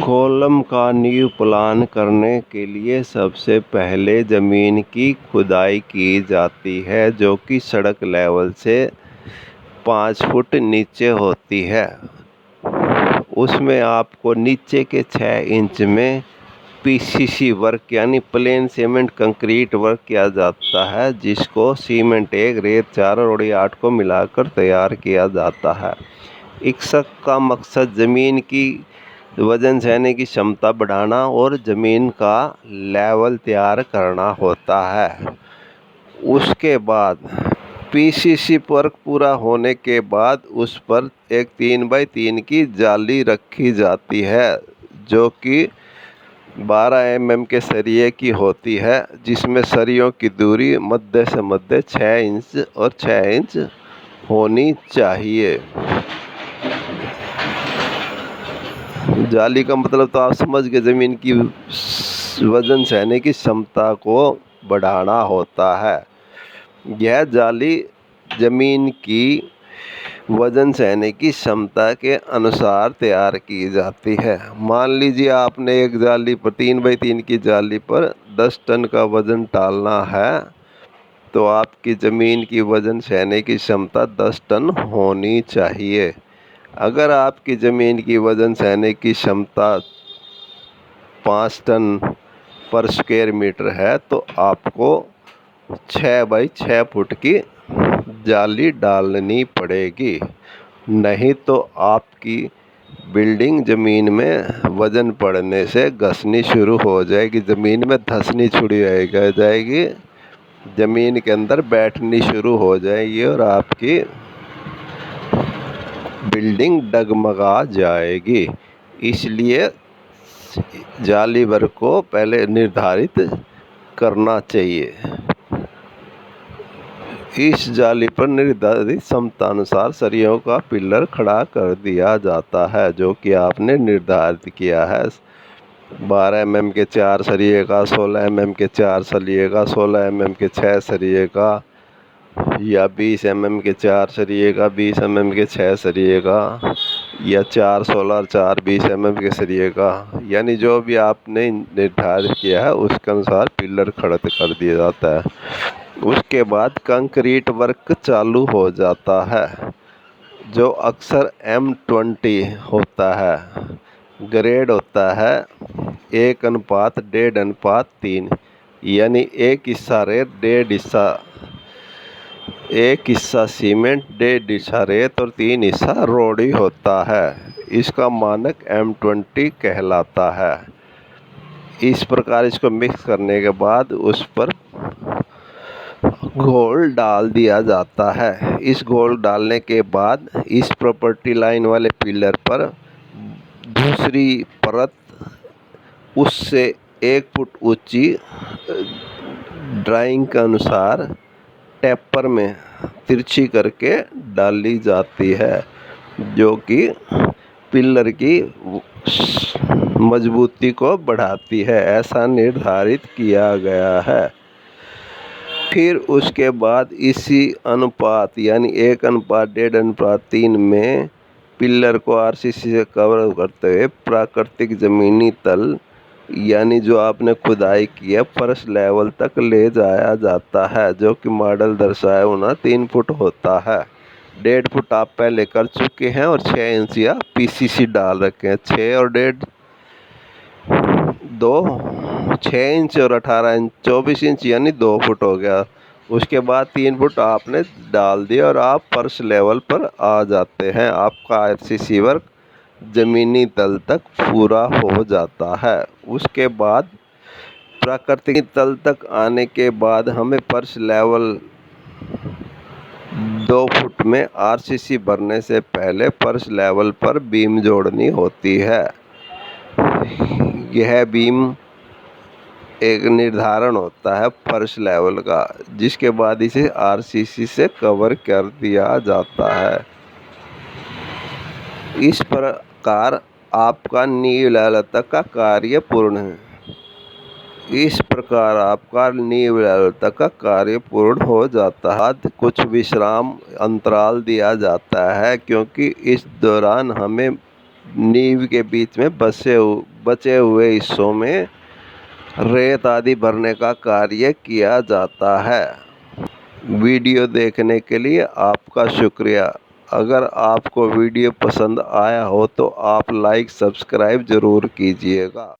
Column का नींव plan करने के लिए सबसे पहले ज़मीन की खुदाई की जाती है, जो कि सड़क लेवल से 5 फुट नीचे होती है। उसमें आपको नीचे के 6 इंच में पीसीसी वर्क यानी प्लेन सीमेंट कंक्रीट वर्क किया जाता है, जिसको सीमेंट 1, रेत 4 और रोड़ी 8 को मिलाकर तैयार किया जाता है। इस का मकसद ज़मीन की वजन सहने की क्षमता बढ़ाना और ज़मीन का लेवल तैयार करना होता है। उसके बाद पीसीसी वर्क पूरा होने के बाद उस पर एक 3 बाई 3 की जाली रखी जाती है, जो कि 12 mm के सरिये की होती है, जिसमें सरियों की दूरी मध्य से मध्य 6 इंच और 6 इंच होनी चाहिए। जाली का मतलब तो आप समझ गए, ज़मीन की वजन सहने की क्षमता को बढ़ाना होता है। यह जाली ज़मीन की वजन सहने की क्षमता के अनुसार तैयार की जाती है। मान लीजिए आपने एक जाली पर 3 बाई 3 की जाली पर 10 टन का वज़न डालना है, तो आपकी ज़मीन की वजन सहने की क्षमता 10 टन होनी चाहिए। अगर आपकी ज़मीन की वजन सहने की क्षमता 5 टन पर स्क्वायर मीटर है, तो आपको 6 बाई 6 फुट की जाली डालनी पड़ेगी, नहीं तो आपकी बिल्डिंग ज़मीन में वज़न पड़ने से घसनी शुरू हो जाएगी, ज़मीन में धंसनी छुड़ी जाएगी, ज़मीन के अंदर बैठनी शुरू हो जाएगी और आपकी बिल्डिंग डगमगा जाएगी। इसलिए जाली वर्क को पहले निर्धारित करना चाहिए। इस जाली पर निर्धारित क्षमतानुसार सरियों का पिलर खड़ा कर दिया जाता है, जो कि आपने निर्धारित किया है। 12 mm के 4 सरिये का, 16 mm के 4 सरिये का, 16 mm के 6 सरिये का, या 20 mm के 4 सरिये का, 20 mm के 6 सरिये का, या 4 16 और 4 20 mm के सरिये का, यानी जो भी आपने निर्धारित किया है उसके अनुसार पिलर खड़ा कर दिया जाता है। उसके बाद कंक्रीट वर्क चालू हो जाता है, जो अक्सर M20 होता है। ग्रेड होता है 1:1.5:3, यानी 1 हिस्सा रेत, 1 हिस्सा सीमेंट, 1.5 हिस्सा रेत और 3 हिस्सा रोड़ी होता है। इसका मानक M20 कहलाता है। इस प्रकार इसको मिक्स करने के बाद उस पर घोल डाल दिया जाता है। इस घोल डालने के बाद इस प्रॉपर्टी लाइन वाले पिलर पर दूसरी परत उससे 1 फुट ऊंची ड्राइंग के अनुसार टेपर में तिरछी करके डाली जाती है, जो कि पिलर की मजबूती को बढ़ाती है, ऐसा निर्धारित किया गया है। फिर उसके बाद इसी अनुपात यानी 1:1.5:3 में पिलर को आरसीसी से कवर करते हुए प्राकृतिक ज़मीनी तल यानी जो आपने खुदाई की है फर्श लेवल तक ले जाया जाता है, जो कि मॉडल दर्शाया हुआ 3 फुट होता है। 1.5 फुट आप पहले कर चुके हैं और 6 इंच या पीसीसी डाल रखे हैं। 6 और 1.5 2 6 इंच और 18 इंच 24 इंच यानी 2 फुट हो गया। उसके बाद 3 फुट आपने डाल दिया और आप फर्श लेवल पर आ जाते हैं। आपका आरसीसी वर्क ज़मीनी तल तक पूरा हो जाता है। उसके बाद प्राकृतिक तल तक आने के बाद हमें फर्श लेवल 2 फुट में आरसीसी भरने से पहले फर्श लेवल पर बीम जोड़नी होती है। यह बीम एक निर्धारण होता है फर्श लेवल का, जिसके बाद इसे आरसीसी से कवर कर दिया जाता है। इस प्रकार आपका नींव लेवल तक का कार्य पूर्ण है। इस प्रकार आपका नींव लेवल तक का कार्य पूर्ण हो जाता है। कुछ विश्राम अंतराल दिया जाता है, क्योंकि इस दौरान हमें नींव के बीच में बचे हुए हिस्सों में रेत आदि भरने का कार्य किया जाता है। वीडियो देखने के लिए आपका शुक्रिया। अगर आपको वीडियो पसंद आया हो तो आप लाइक सब्सक्राइब ज़रूर कीजिएगा।